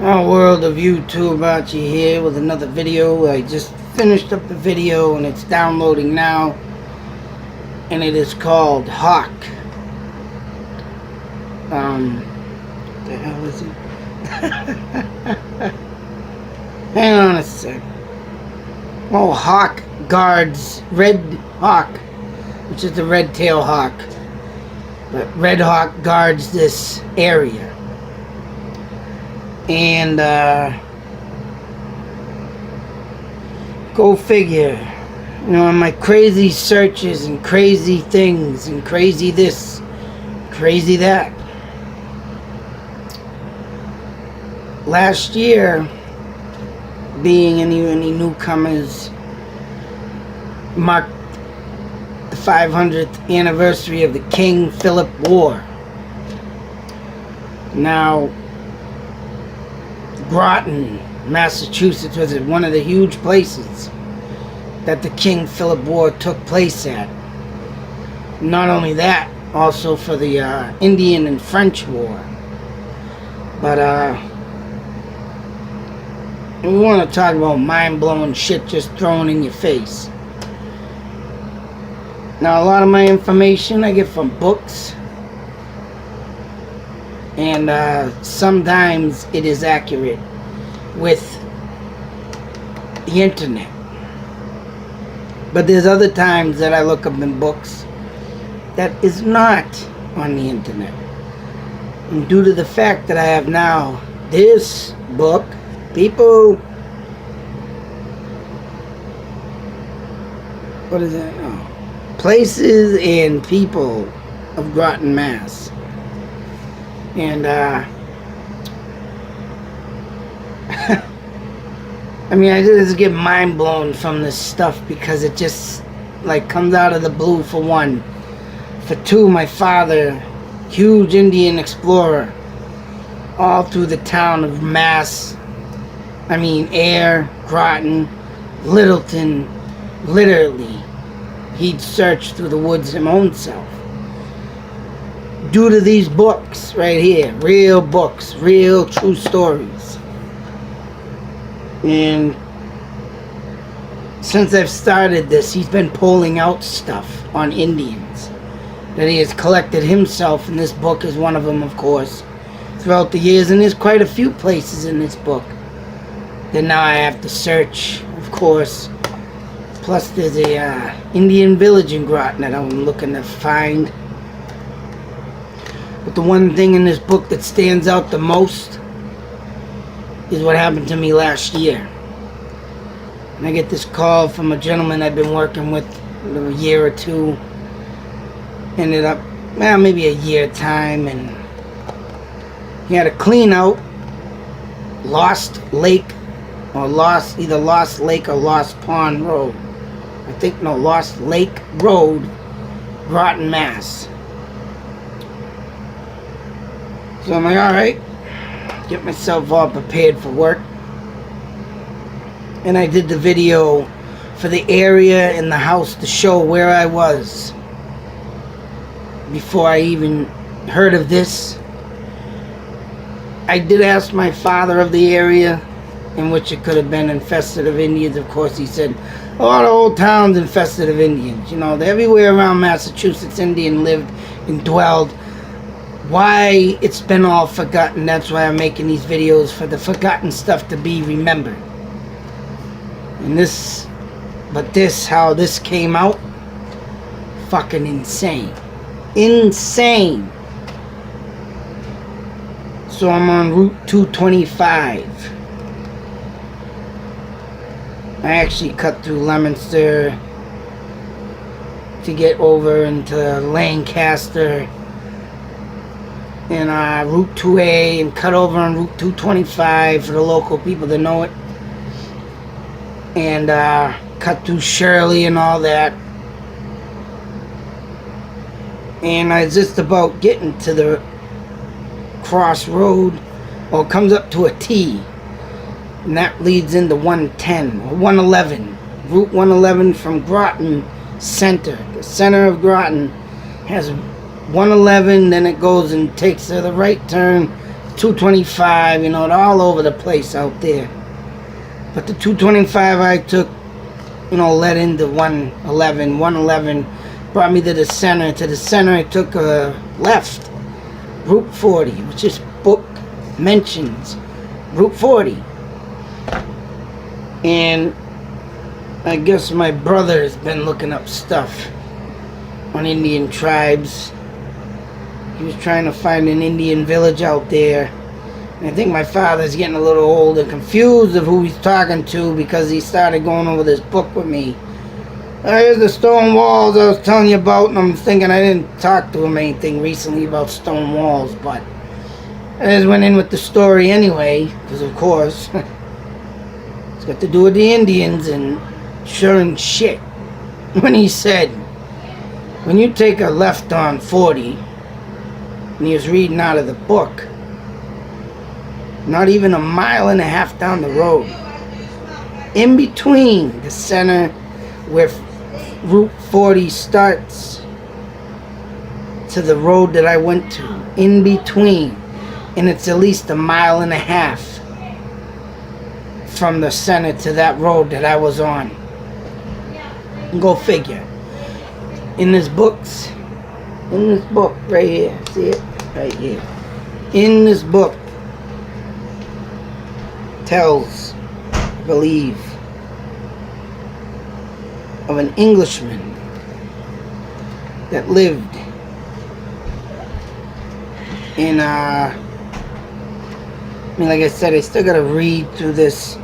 Our world of YouTube, Archie here with another video. I just finished up the video and it's downloading now, and it is called Hawk. What the hell is it? Hang on a sec. Oh, Hawk guards Red Hawk, which is the red-tailed hawk. But Red Hawk guards this area. And go figure, you know, in my crazy searches and crazy things and crazy this, crazy that. Last year, being any newcomers, marked the 500th anniversary of the King Philip War. Now, Gorton, Massachusetts was one of the huge places that the King Philip War took place at. Not only that, also for the Indian and French War. But we want to talk about mind-blowing shit just thrown in your face. Now, a lot of my information I get from books. And sometimes it is accurate with the internet. But there's other times that I look up in books that is not on the internet. And due to the fact that I have now this book, people... What is that? Oh. Places and People of Gorton, Mass. And I mean, I just get mind blown from this stuff because it just like comes out of the blue, for one. For two, my father, huge Indian explorer, all through the town of Mass. I mean, Ayr, Groton, Littleton. Literally, he'd search through the woods his own self. Due to these books right here, real books, real true stories. And since I've started this, he's been pulling out stuff on Indians that he has collected himself, and this book is one of them, of course, throughout the years. And there's quite a few places in this book that now I have to search, of course. Plus there's a Indian village in Groton that I'm looking to find. But the one thing in this book that stands out the most is what happened to me last year. And I get this call from a gentleman I've been working with a year or two. Ended up, well, maybe a year time, and he had a clean out Lost Lake, or either Lost Lake or Lost Pond Road. I think, no, Lost Lake Road, Groton, Mass. So I'm like, alright, get myself all prepared for work. And I did the video for the area and the house to show where I was before I even heard of this. I did ask my father of the area in which it could have been infested of Indians. Of course, he said, a lot of old towns infested of Indians. You know, everywhere around Massachusetts, Indian lived and dwelled. Why it's been all forgotten, that's why I'm making these videos, for the forgotten stuff to be remembered. And this, but this, how this came out, fucking insane. Insane. So I'm on Route 225. I actually cut through Leominster to get over into Lancaster and Route 2A, and cut over on Route 225 for the local people that know it, and cut through Shirley and all that, and I was just about getting to the crossroad, or it comes up to a T, and that leads into 110 or 111, Route 111 from Groton Center. The center of Groton has 111, then it goes and takes the right turn 225, you know, they're all over the place out there. But the 225 I took, you know, led into 111. 111 brought me to the center. To the center I took a left. Route 40, which this book mentions. Route 40. And I guess my brother has been looking up stuff on Indian tribes. He was trying to find an Indian village out there. And I think my father's getting a little old and confused of who he's talking to, because he started going over this book with me. Here's the stone walls I was telling you about, and I'm thinking I didn't talk to him anything recently about stone walls, but I just went in with the story anyway, because of course it's got to do with the Indians. And sure and shit, when he said, when you take a left on 40, and he was reading out of the book, not even a mile and a half down the road, in between the center where Route 40 starts to the road that I went to, in between, and it's at least a mile and a half from the center to that road that I was on. Go figure. In this book right here, see it? Right here. In this book tells, I believe, of an Englishman that lived in I mean, like I said, I still gotta read through this.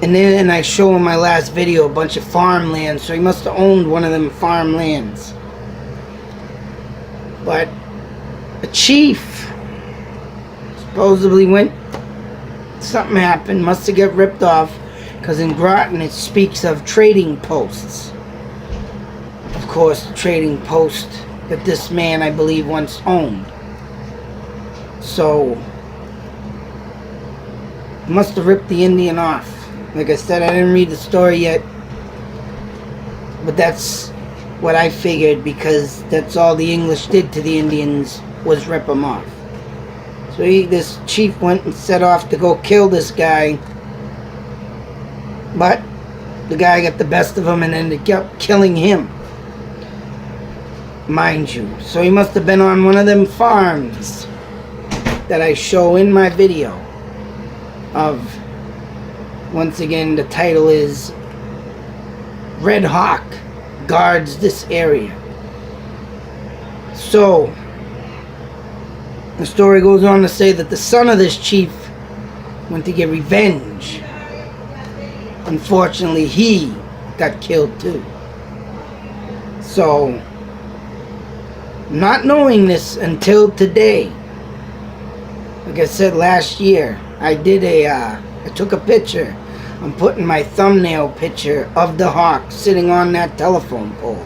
And then I show in my last video a bunch of farmland, so he must have owned one of them farmlands. But a chief supposedly went, something happened, must have got ripped off, because in Gorton it speaks of trading posts. Of course, the trading post that this man, I believe, once owned. So, must have ripped the Indian off. Like I said, I didn't read the story yet, but that's what I figured, because that's all the English did to the Indians, was rip them off. So this chief went and set off to go kill this guy, but the guy got the best of him and ended up killing him, mind you. So he must have been on one of them farms that I show in my video of, once again, the title is Red Hawk Guards This Area. So the story goes on to say that the son of this chief went to get revenge. Unfortunately, he got killed too. So, not knowing this until today, like I said last year, I took a picture. I'm putting my thumbnail picture of the hawk sitting on that telephone pole.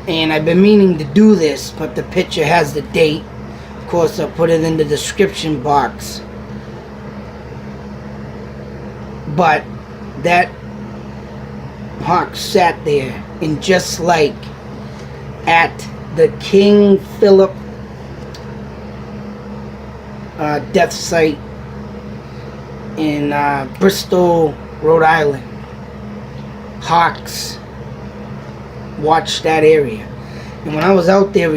And I've been meaning to do this, but the picture has the date. Of course, I'll put it in the description box. But that hawk sat there, and just like at the King Philip death site in Bristol, Rhode Island, hawks watched that area. And when I was out there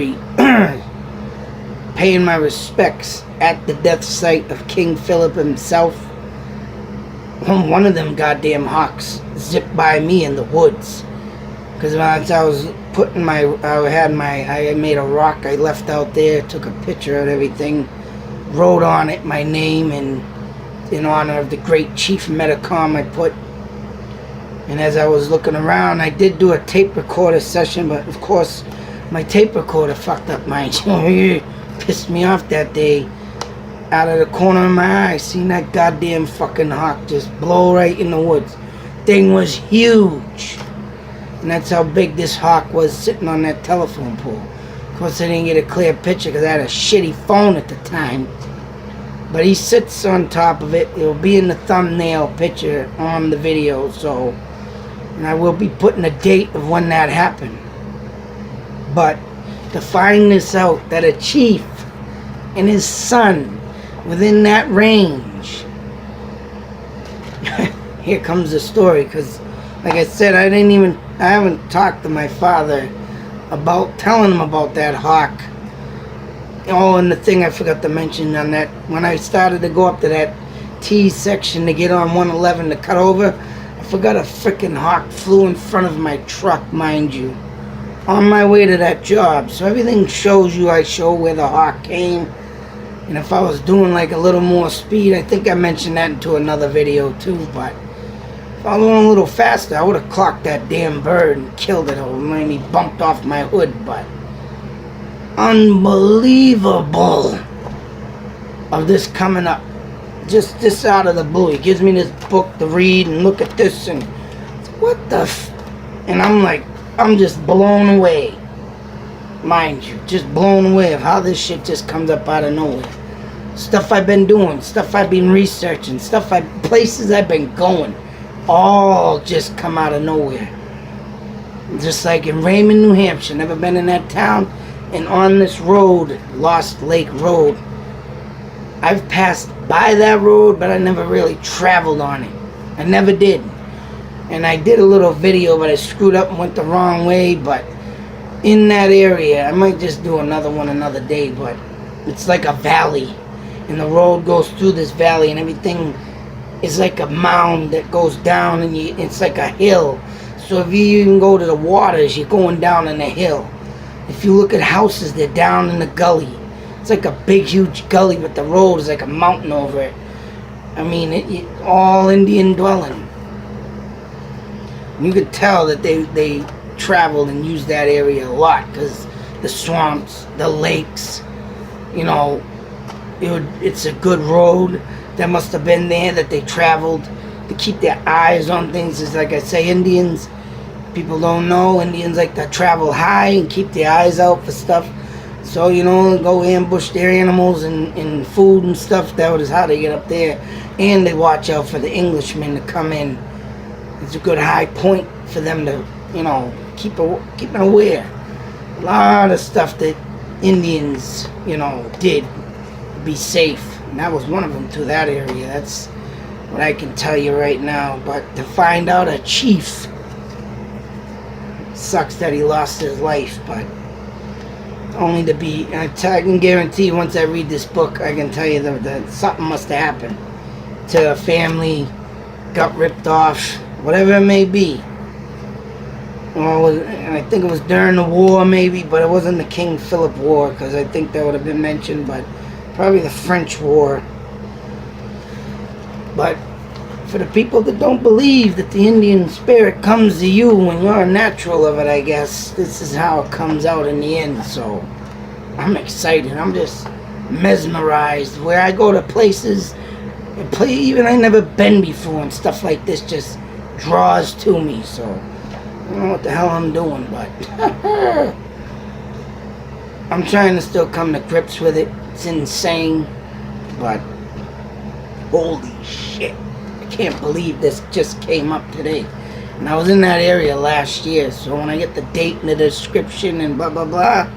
paying my respects at the death site of King Philip himself, one of them goddamn hawks zipped by me in the woods. Because when I was putting I made a rock I left out there, took a picture of everything, wrote on it my name, and in honor of the great Chief Medicom I put. And as I was looking around, I did do a tape recorder session, but of course my tape recorder fucked up, mind you. Pissed me off that day. Out of the corner of my eye, seen that goddamn fucking hawk just blow right in the woods. Thing was huge. And that's how big this hawk was sitting on that telephone pole. Of course, I didn't get a clear picture because I had a shitty phone at the time. But he sits on top of it. It'll be in the thumbnail picture on the video, so. And I will be putting a date of when that happened. But to find this out, that a chief and his son within that range. Here comes the story, because like I said, I haven't talked to my father about telling him about that hawk. Oh, and the thing I forgot to mention on that, when I started to go up to that T section to get on 111 to cut over, I forgot a freaking hawk flew in front of my truck, mind you, on my way to that job. So everything shows you, I show where the hawk came. And if I was doing like a little more speed, I think I mentioned that into another video too, but if I was going a little faster, I would have clocked that damn bird and killed it, or maybe bumped off my hood. But unbelievable of this coming up, just this out of the blue. He gives me this book to read and look at this, and what the and I'm like, I'm just blown away, mind you, just blown away of how this shit just comes up out of nowhere. Stuff I've been doing, stuff I've been researching, places I've been going, all just come out of nowhere. Just like in Raymond, New Hampshire, never been in that town, and on this road, Lost Lake Road, I've passed by that road, but I never really traveled on it. I never did. And I did a little video, but I screwed up and went the wrong way. But in that area, I might just do another one another day, but it's like a valley, and the road goes through this valley, and everything is like a mound that goes down, and it's like a hill. So if you even go to the waters, you're going down in a hill. If you look at houses, they're down in the gully. It's like a big, huge gully, but the road is like a mountain over it. I mean, all Indian dwelling. You could tell that they traveled and used that area a lot, because the swamps, the lakes, you know, it's a good road that must have been there, that they traveled to keep their eyes on things. It's like I say, Indians, people don't know, Indians like to travel high and keep their eyes out for stuff. So, you know, go ambush their animals and food and stuff. That was how they get up there. And they watch out for the Englishmen to come in. It's a good high point for them to, you know, keep it aware. A lot of stuff that Indians, you know, did to be safe. And that was one of them to that area. That's what I can tell you right now. But to find out a chief, sucks that he lost his life, but only to be, I can guarantee once I read this book, I can tell you that something must have happened to a family, got ripped off, whatever it may be. Well, and I think it was during the war maybe, but it wasn't the King Philip War, because I think that would have been mentioned, but probably the French War. But for the people that don't believe that the Indian spirit comes to you when you're a natural of it, I guess, this is how it comes out in the end. So I'm excited. I'm just mesmerized. Where I go to places, even I never been before, and stuff like this just draws to me. So I don't know what the hell I'm doing, but I'm trying to still come to grips with it. It's insane, but holy shit. Can't believe this just came up today. And I was in that area last year, so when I get the date in the description and blah blah blah,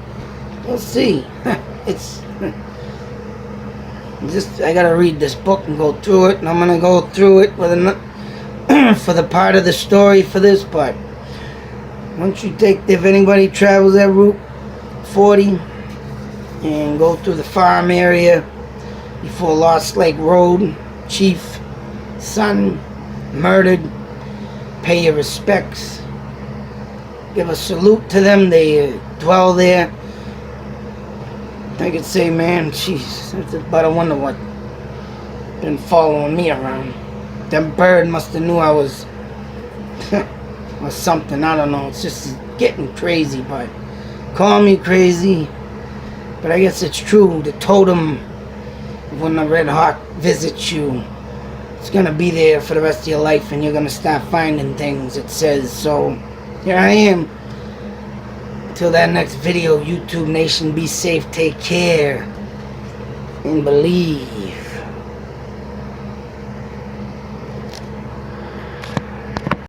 we'll see. It's just, I gotta read this book and go through it, and I'm gonna go through it with for the part of the story for this. But once you take, if anybody travels that Route 40 and go through the farm area before Lost Lake Road, chief, son murdered, pay your respects, give a salute to them. They dwell there. I could say, man, jeez, but I wonder what been following me around. That bird must have knew I was or something, I don't know. It's just getting crazy, but call me crazy, but I guess it's true. The totem, when the Red Hawk visits you, it's gonna be there for the rest of your life, and you're gonna start finding things, it says. So here I am. Till that next video, YouTube Nation, be safe, take care, and believe.